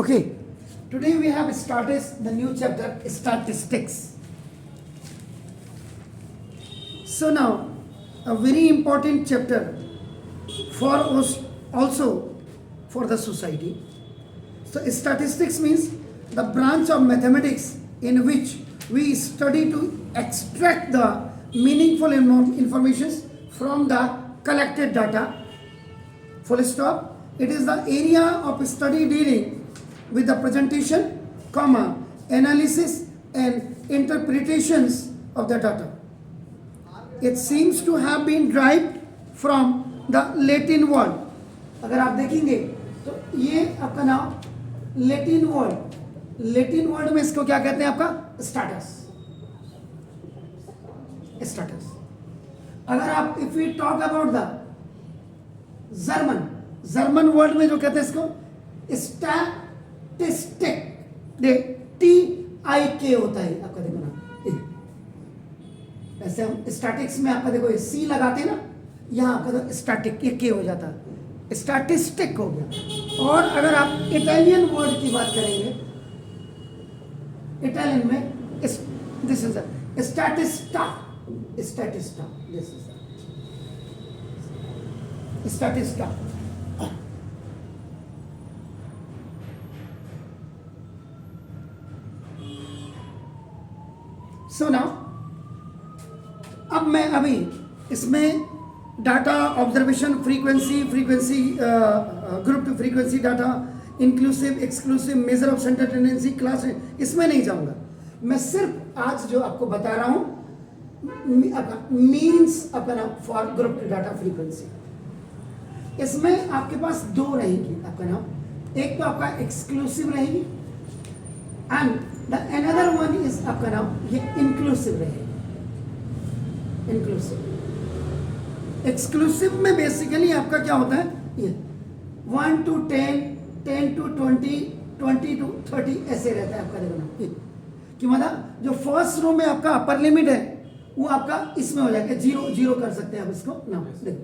Okay, today we have started the new chapter, statistics. So now, a very important chapter for us, also for the society. So statistics means the branch of mathematics in which we study to extract the meaningful information from the collected data. Full stop. It is the area of study dealing with the presentation, comma, analysis and interpretations of the data. It seems to have been derived from the Latin word. अगर आप देखेंगे तो ये आपका नाम Latin word में इसको क्या कहते हैं आपका स्टेटस. अगर आप if we talk about the German word में जो कहते हैं इसको स्टैटिस्टिक, TIK होता है आपका. देखो ना, ऐसे हम स्टैटिक्स में आपका देखो सी लगाते हैं ना, यहाँ आपका तो स्टैटिक ये के हो जाता है, स्टैटिस्टिक हो गया. और अगर आप इटालियन वर्ड की बात करेंगे, इटालियन में this is Statista, this is Statista. So now अब मैं अभी इसमें data observation, frequency group to frequency data, inclusive exclusive, measure of centre tendency, class, इसमें नहीं जाऊंगा. मैं सिर्फ आज जो आपको बता रहा हूं मीन्स अपना for group to data frequency. इसमें आपके पास दो रहेंगी आपका नाम, एक तो आपका एक्सक्लूसिव रहेगी and the another one is आपका नाम ये इंक्लूसिव रहेगी. एक्सक्लूसिव में बेसिकली आपका क्या होता है, ये 1 to 10, 10 to 20, 20 to 30 ऐसे रहता है आपका. देखो ना कि मतलब जो फर्स्ट रो में आपका अपर लिमिट है वो आपका इसमें हो जाएगा जीरो कर सकते हैं आप इसको ना. देखो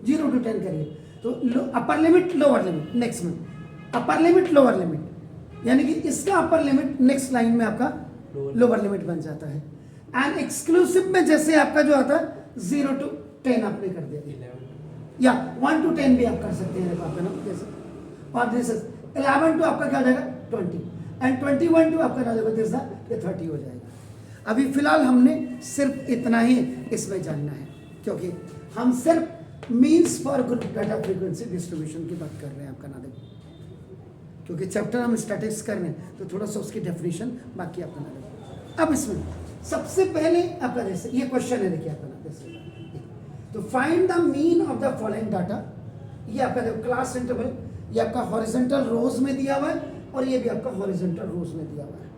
0 to 10 करिए तो upper limit lower limit, next में अपर लिमिट लोअर लिमिट, यानी कि इसका अपर लिमिट नेक्स्ट लाइन में आपका लोअर लिमिट बन जाता है. एंड एक्सक्लूसिव में जैसे आपका जो आता है 0 to 10 आपने कर दिया, या 1 to 10 भी आप कर सकते हैं आपका नाम जैसे. और दिस इज 11 to आपका क्या हो जाएगा 20 एंड 21 to आपका ना देखो दिस ये 30 हो जाएगा. अभी फिलहाल हमने सिर्फ इतना ही इसमें जानना है, क्योंकि हम सिर्फ means for group data frequency distribution की बात कर रहे हैं आपका ना. देखो क्योंकि चैप्टर हम स्टैटिस्टिक्स कर रहे हैं तो थोड़ा सा उसकी डेफिनेशन बाकी आपका ना देखो. अब इसमें सबसे पहले आपका जैसे ये क्वेश्चन है, देखिए आपका ना जैसे तो find the mean of the following data. ये आपका देखो क्लास इंटरवल, ये आपका हॉरिजॉन्टल रोज में दिया हुआ है और ये भी आपका हॉरिजॉन्टल रोज में दिया हुआ है.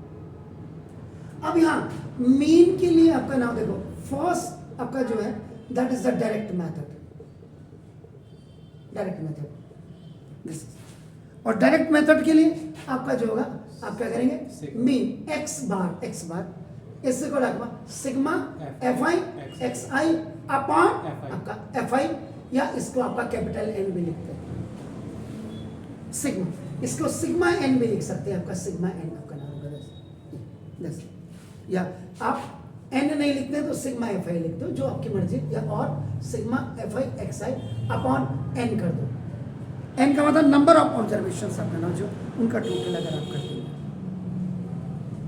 अब यहाँ मीन के लिए आपका नाम देखो, फर्स्ट आपका जो है that is the direct method. और डायरेक्ट मेथड के लिए आपका जो होगा आप क्या करेंगे, मीन एक्स बार इससे को लगवा सिग्मा fi xi अपॉन आपका fi, या इसको आपका कैपिटल एन भी लिखते हैं सिग्मा, इसको सिग्मा एन भी लिख सकते हैं आपका सिग्मा एन आपका नाम होगा. या आप एन नहीं लिखते तो सिग्मा fi लिख दो, जो आपकी मर्जी, या और sigma fi xi upon N कर दो. एन का मतलब नंबर ऑफ ऑब्जर्वेशन आपका नाम जो उनका टोटल अगर आप करते हैं.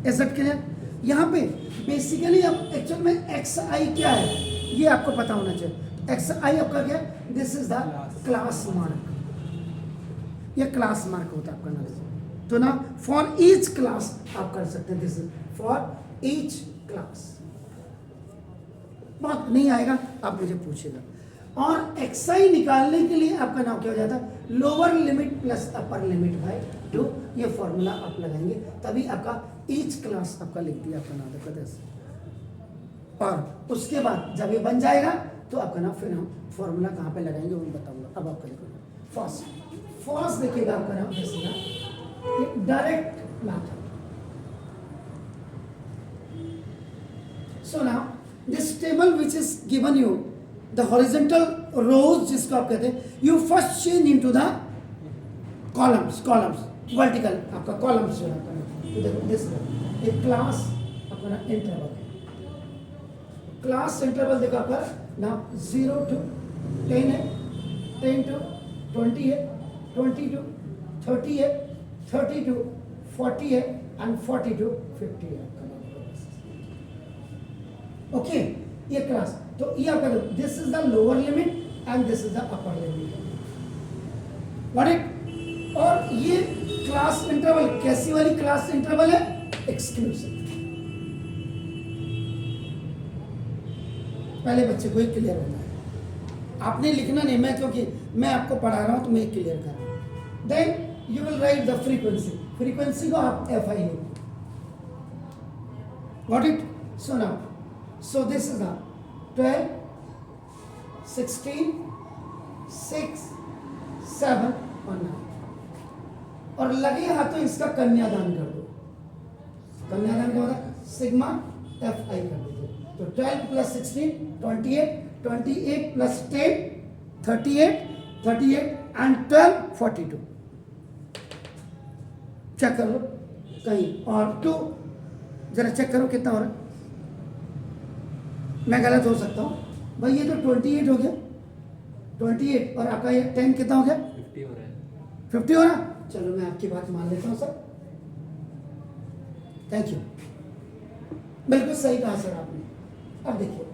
ऐसा क्लियर. यहाँ पे बेसिकली अब एक्चुअल में एक्स आई क्या है ये आपको पता होना चाहिए. एक्स आई आपका क्या है, this is the class mark. ये क्लास मार्क होता है आपका नाम. तो ना फॉर ईच क्लास आप कर सकते हैं, this is for each class. बहुत नहीं आएगा आप मुझे पूछेगा. और एक्स आई निकालने के लिए आपका नाम क्या हो जाता है, lower limit plus upper limit by 2. ये फॉर्मूला आप लगाएंगे तभी आपका ईच क्लास आपका लिख दिया आपका नाम देखो दस. और उसके बाद जब ये बन जाएगा तो आपका नाम फिर हम फॉर्मूला कहाँ पे लगाएंगे वो बताऊंगा. अब आपका देखो फर्स्ट देखिएगा आपका नाम जैसे direct method. So now this table which is given you, the horizontal rows जिसको आप कहते हैं, you first change into the columns. Vertical आपका कॉलम्स जो है तो देखो दिस एक क्लास अपना इंटरवल है, क्लास इंटरवल देखो आपका ना 0 to 10 है, 10 to 20 है, 20 to 30 है, 30 to 40 है एंड 40 to 50 है आपका। ओके ये क्लास तो ये आपका this is the lower limit and this is the upper limit, what it. और ये क्लास इंटरवल कैसी वाली क्लास इंटरवल है, एक्सक्लूसिव। पहले बच्चे को एक क्लियर होना है, आपने लिखना नहीं, मैं क्योंकि मैं आपको पढ़ा रहा हूं तो मैं एक क्लियर कर रहा हूं। Then you will write the frequency, frequency को आप एफ आई लिखो, what it. So now so this is the 12 16 6 7 और 9 और लगे हाथों इसका कन्यादान कर दो। कन्यादान क्या होता है, सिग्मा एफ आई कर दो। तो 12 प्लस 16 28, 28 प्लस 10 38, 38 एंड 12 42। चेक कर लो कहीं, और 2 जरा चेक करो कितना हो रहा है। मैं गलत हो सकता हूँ भाई, ये तो 28 हो गया, 28 और आपका ये 10 कितना हो गया, 50 हो रहा है। 50 हो रहा। चलो मैं आपकी बात मान लेता हूँ सर, थैंक यू, बिल्कुल सही कहा सर आपने। अब देखिए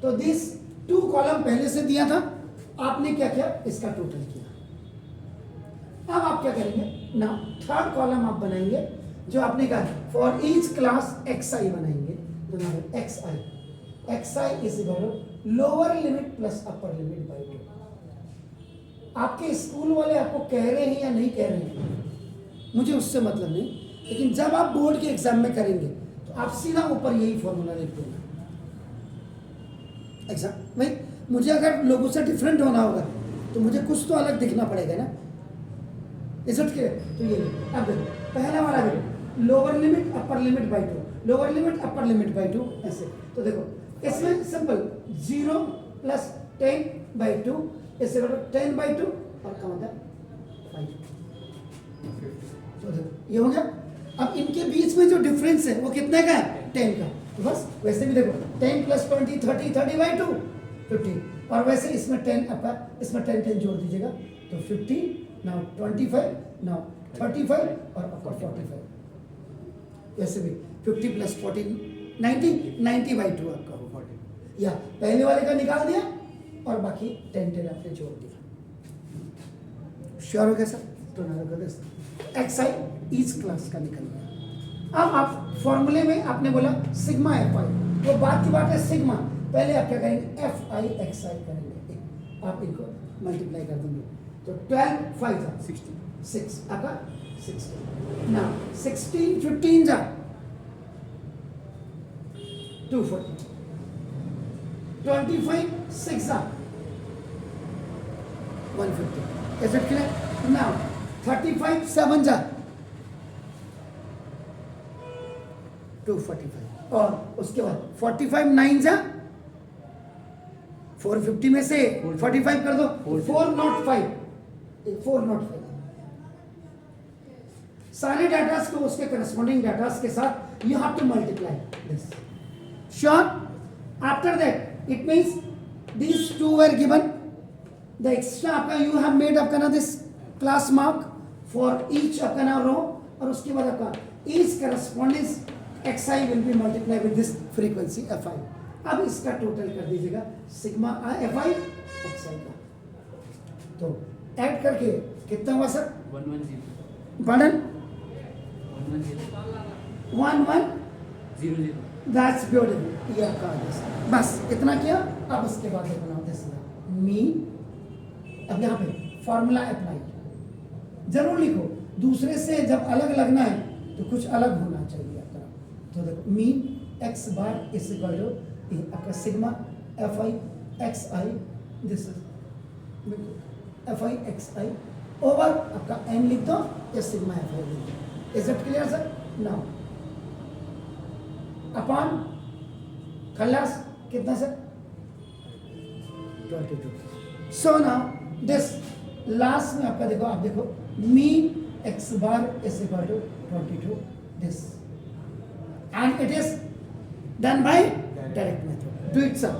तो दिस 2 कॉलम पहले से दिया था, आपने क्या किया, इसका टोटल किया। अब आप क्या करेंगे ना, 3rd कॉलम आप बनाएंगे जो आपने कहा फॉर ईच क्लास एक्स आई बनाएंगे, तो x I, x I is equal lower limit plus upper limit by 2। आपके स्कूल वाले आपको कह रहे हैं या नहीं कह रहे हैं मुझे उससे मतलब नहीं, लेकिन जब आप बोर्ड के एग्जाम में करेंगे तो आप सीधा ऊपर यही फॉर्मूला लिख देना। एग्जाम भाई मुझे अगर लोगों से डिफरेंट होना होगा तो मुझे कुछ तो अलग दिखना पड़ेगा ना, इजट के। तो ये अब देखो पहला वाला देखो, lower limit upper limit by 2, lower limit upper limit by 2 ऐसे। तो देखो इसमें सिंपल 0 प्लस 10 बाई 2 इससे 10 बाई 2 और क्या होता है 5। तो देखो ये हो गया। अब इनके बीच में जो डिफरेंस है वो कितने का है, 10 का। तो बस वैसे भी देखो 10 प्लस 20 30, 30 बाई 2 50, और वैसे इसमें 10 अपर, इसमें 10 10 जोड़ दीजिएगा तो 50, नाउ 25, नाउ 35 और अपर 45। वैसे भी 50 प्लस 40 90, 90 बाई 2 आपका हो 40, या पहले वाले का निकाल दिया और बाकी 10 10 आपने जोड़ दिया। श्योर हो गया सर। तो ना एक्स आई ईच क्लास का निकल गया। अब आप फॉर्मूले में आपने बोला सिग्मा एफ आई, तो बात की बात है सिग्मा, पहले आप क्या करेंगे एफ आई एक्स आई करेंगे, आप इनको मल्टीप्लाई कर देंगे तो 12 5 जा 6 आपका 16, now 16 15 जा 240, 25 6 जा 150, is it clear? Now 35 7 जा 245, और उसके बाद 45 9 जा 450 में से 45 कर दो 405, 405। सारे डाटास को उसके करस्पॉन्डिंग डाटास के साथ you have to multiply this. Sure? After that it means these two were given, the extra आपका you have made आपका ना this class mark for each आपका ना row, और उसके बाद आपका each corresponding xi will be multiplied with this frequency fi। अब इसका टोटल कर दीजिएगा सिग्मा fi xi का, तो ऐड करके कितना हुआ सर 110 पढ़न 110 दैट्स ब्यूटीफुल। ये आपका आदेश बस इतना किया। अब उसके बाद बनाओ दिस मीन। अब यहाँ पे फॉर्मूला अप्लाई जरूर लिखो, दूसरे से जब अलग लगना है तो कुछ अलग होना चाहिए आपका। तो देखो mean x bar is equal to आपका sigma f i x i, this is f i x i over आपका एन लिख दो या सिग्मा एफ आई लिख दो। Is it clear sir? Now upon खल्लास कितना sir 22। So now this last में आपका देखो, आप देखो mean x bar is equal to 22 this, and it is done by direct method. Do it sir.